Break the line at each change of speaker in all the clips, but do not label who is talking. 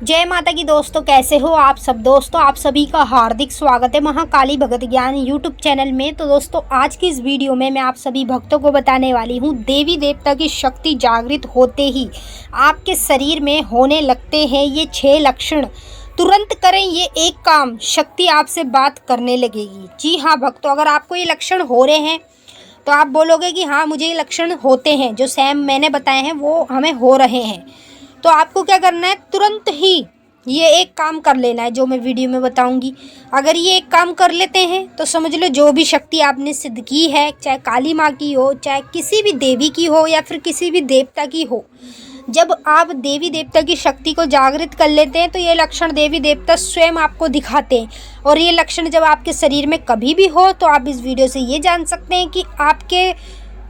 जय माता की दोस्तों, कैसे हो आप सब। दोस्तों आप सभी का हार्दिक स्वागत है महाकाली भगत ज्ञान यूट्यूब चैनल में। तो दोस्तों आज की इस वीडियो में मैं आप सभी भक्तों को बताने वाली हूँ, देवी देवता की शक्ति जागृत होते ही आपके शरीर में होने लगते हैं ये 6 लक्षण। तुरंत करें ये एक काम, शक्ति आपसे बात करने लगेगी। जी हाँ भक्तों, अगर आपको ये लक्षण हो रहे हैं तो आप बोलोगे कि हाँ मुझे ये लक्षण होते हैं, जो सेम मैंने बताए हैं वो हमें हो रहे हैं। तो आपको क्या करना है, तुरंत ही ये एक काम कर लेना है जो मैं वीडियो में बताऊंगी। अगर ये एक काम कर लेते हैं तो समझ लो जो भी शक्ति आपने सिद्ध की है, चाहे काली माँ की हो, चाहे किसी भी देवी की हो या फिर किसी भी देवता की हो, जब आप देवी देवता की शक्ति को जागृत कर लेते हैं तो ये लक्षण देवी देवता स्वयं आपको दिखाते हैं। और ये लक्षण जब आपके शरीर में कभी भी हो तो आप इस वीडियो से ये जान सकते हैं कि आपके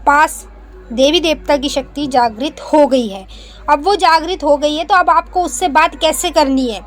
पास देवी देवता की शक्ति जागृत हो गई है। अब वो जागृत हो गई है तो अब आपको उससे बात कैसे करनी है।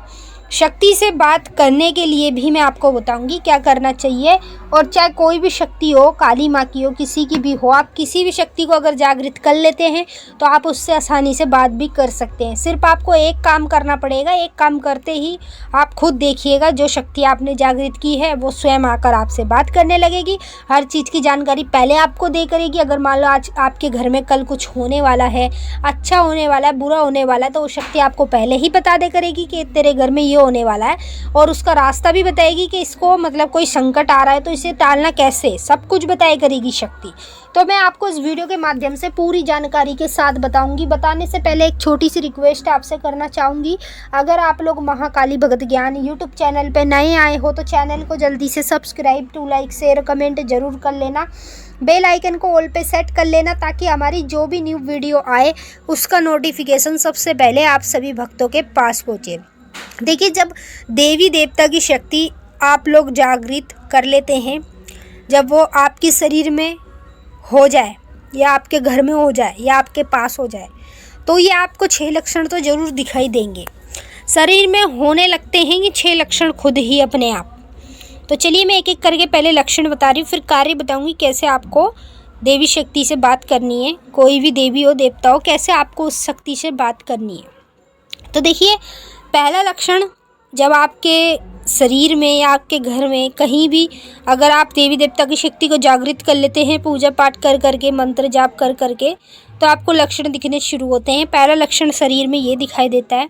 शक्ति से बात करने के लिए भी मैं आपको बताऊंगी क्या करना चाहिए। और चाहे कोई भी शक्ति हो, काली माँ की हो, किसी की भी हो, आप किसी भी शक्ति को अगर जागृत कर लेते हैं तो आप उससे आसानी से बात भी कर सकते हैं। सिर्फ आपको एक काम करना पड़ेगा। एक काम करते ही आप खुद देखिएगा जो शक्ति आपने जागृत की है वो स्वयं आकर आपसे बात करने लगेगी। हर चीज़ की जानकारी पहले आपको दे करेगी। अगर मान लो आज आपके घर में कल कुछ होने वाला है, अच्छा होने वाला है, बुरा होने वाला है, तो वो शक्ति आपको पहले ही बता दे करेगी कि तेरे घर में ये होने वाला है। और उसका रास्ता भी बताएगी कि इसको मतलब कोई संकट आ रहा है तो इसे टालना कैसे, सब कुछ बताया करेगी शक्ति। तो मैं आपको इस वीडियो के माध्यम से पूरी जानकारी के साथ बताऊंगी। बताने से पहले एक छोटी सी रिक्वेस्ट आपसे करना चाहूँगी। अगर आप लोग महाकाली भगत ज्ञान यूट्यूब चैनल पे नए आए हो तो चैनल को जल्दी से subscribe, to like, share, comment जरूर कर लेना। बेल आइकन को ऑल पे सेट कर लेना ताकि हमारी जो भी न्यू वीडियो आए उसका नोटिफिकेशन सबसे पहले आप सभी भक्तों के पास पहुँचे। देखिए, जब देवी देवता की शक्ति आप लोग जागृत कर लेते हैं, जब वो आपके शरीर में हो जाए या आपके घर में हो जाए या आपके पास हो जाए तो ये आपको 6 लक्षण तो ज़रूर दिखाई देंगे। शरीर में होने लगते हैं ये 6 लक्षण खुद ही अपने आप। तो चलिए मैं एक एक करके पहले लक्षण बता रही हूँ, फिर कार्य बताऊँगी कैसे आपको देवी शक्ति से बात करनी है। कोई भी देवी हो, देवता हो, कैसे आपको उस शक्ति से बात करनी है। तो देखिए, पहला लक्षण, जब आपके शरीर में या आपके घर में कहीं भी अगर आप देवी देवता की शक्ति को जागृत कर लेते हैं पूजा पाठ कर करके, मंत्र जाप कर करके, तो आपको लक्षण दिखने शुरू होते हैं। पहला लक्षण शरीर में ये दिखाई देता है,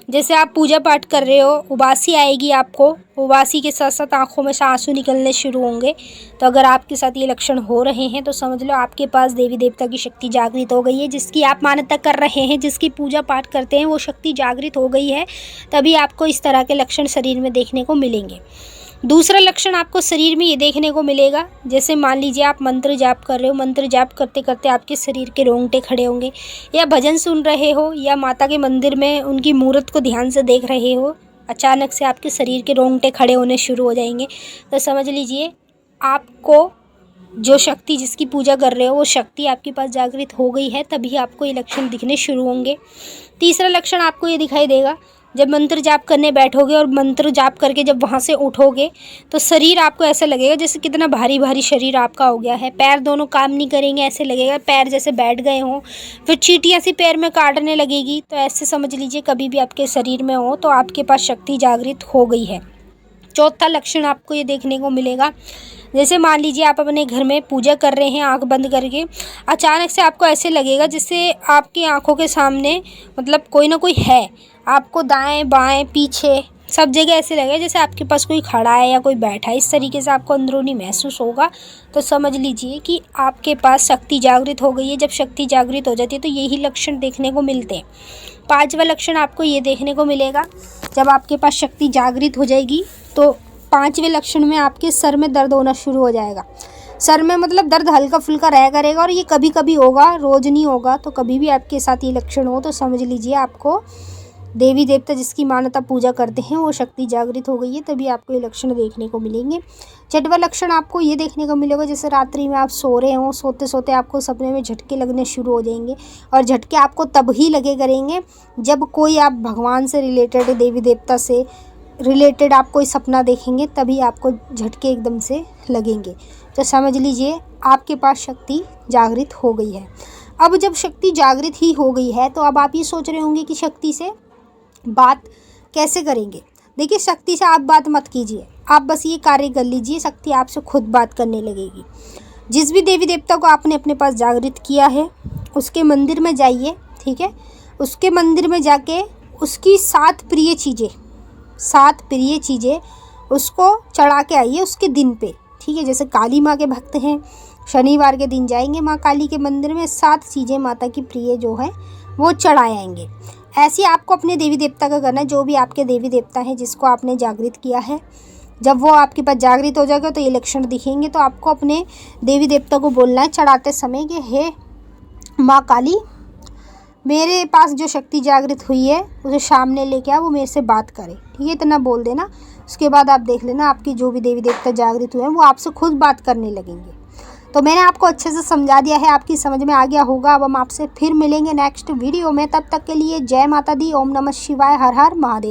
जैसे आप पूजा पाठ कर रहे हो, उबासी आएगी आपको, उबासी के साथ साथ आँखों में से आंसू निकलने शुरू होंगे। तो अगर आपके साथ ये लक्षण हो रहे हैं तो समझ लो आपके पास देवी देवता की शक्ति जागृत हो गई है। जिसकी आप मान्यता कर रहे हैं, जिसकी पूजा पाठ करते हैं, वो शक्ति जागृत हो गई है, तभी आपको इस तरह के लक्षण शरीर में देखने को मिलेंगे। दूसरा लक्षण आपको शरीर में ये देखने को मिलेगा, जैसे मान लीजिए आप मंत्र जाप कर रहे हो, मंत्र जाप करते करते आपके शरीर के रोंगटे खड़े होंगे, या भजन सुन रहे हो या माता के मंदिर में उनकी मूर्त को ध्यान से देख रहे हो, अचानक से आपके शरीर के रोंगटे खड़े होने शुरू हो जाएंगे। तो समझ लीजिए आपको जो शक्ति, जिसकी पूजा कर रहे हो, वो शक्ति आपके पास जागृत हो गई है, तभी आपको ये लक्षण दिखने शुरू होंगे। तीसरा लक्षण आपको ये दिखाई देगा, जब मंत्र जाप करने बैठोगे और मंत्र जाप करके जब वहाँ से उठोगे तो शरीर आपको ऐसा लगेगा जैसे कितना भारी भारी शरीर आपका हो गया है। पैर दोनों काम नहीं करेंगे, ऐसे लगेगा पैर जैसे बैठ गए हों। फिर चींटियाँ सी पैर में काटने लगेगी। तो ऐसे समझ लीजिए कभी भी आपके शरीर में हो तो आपके पास शक्ति जागृत हो गई है। चौथा लक्षण आपको ये देखने को मिलेगा, जैसे मान लीजिए आप अपने घर में पूजा कर रहे हैं आंख बंद करके, अचानक से आपको ऐसे लगेगा जैसे आपकी आंखों के सामने मतलब कोई ना कोई है, आपको दाएं बाएं पीछे सब जगह ऐसे लगेगा जैसे आपके पास कोई खड़ा है या कोई बैठा है। इस तरीके से आपको अंदरूनी महसूस होगा। तो समझ लीजिए कि आपके पास शक्ति जागृत हो गई है। जब शक्ति जागृत हो जाती है तो यही लक्षण देखने को मिलते हैं। पांचवा लक्षण आपको ये देखने को मिलेगा, जब आपके पास शक्ति जागृत हो जाएगी तो पांचवें लक्षण में आपके सर में दर्द होना शुरू हो जाएगा। सर में मतलब दर्द हल्का फुल्का रह करेगा, और ये कभी कभी होगा, रोज नहीं होगा। तो कभी भी आपके साथ ये लक्षण हो तो समझ लीजिए आपको देवी देवता जिसकी मान्यता पूजा करते हैं वो शक्ति जागृत हो गई है, तभी आपको ये लक्षण देखने को मिलेंगे। छठवां लक्षण आपको ये देखने को मिलेगा, जैसे रात्रि में आप सो रहे हो, सोते सोते आपको सपने में झटके लगने शुरू हो जाएंगे। और झटके आपको तब ही लगे करेंगे जब कोई आप भगवान से रिलेटेड, देवी देवता से रिलेटेड आप कोई सपना देखेंगे, तभी आपको झटके एकदम से लगेंगे। तो समझ लीजिए आपके पास शक्ति जागृत हो गई है। अब जब शक्ति जागृत ही हो गई है तो अब आप ये सोच रहे होंगे कि शक्ति से बात कैसे करेंगे? देखिए, शक्ति से आप बात मत कीजिए, आप बस ये कार्य कर लीजिए, शक्ति आपसे खुद बात करने लगेगी। जिस भी देवी देवता को आपने अपने पास जागृत किया है उसके मंदिर में जाइए, ठीक है। उसके मंदिर में जाके उसकी 7 प्रिय चीज़ें उसको चढ़ा के आइए उसके दिन पे, ठीक है। जैसे काली माँ के भक्त हैं, शनिवार के दिन जाएंगे माँ काली के मंदिर में, 7 चीज़ें माता की प्रिय जो है वो चढ़ाए आएंगे। ऐसे आपको अपने देवी देवता का करना है, जो भी आपके देवी देवता हैं जिसको आपने जागृत किया है। जब वो आपके पास जागृत हो जाएगा तो ये लक्षण दिखेंगे, तो आपको अपने देवी देवता को बोलना है चढ़ाते समय कि हे माँ काली, मेरे पास जो शक्ति जागृत हुई है उसे सामने लेके आ, वो मेरे से बात करे, ठीक है। इतना बोल देना। उसके बाद आप देख लेना आपकी जो भी देवी देवता जागृत हुए हैं वो आपसे खुद बात करने लगेंगे। तो मैंने आपको अच्छे से समझा दिया है, आपकी समझ में आ गया होगा। अब हम आपसे फिर मिलेंगे नेक्स्ट वीडियो में, तब तक के लिए जय माता दी, ओम नमः शिवाय, हर हर महादेव।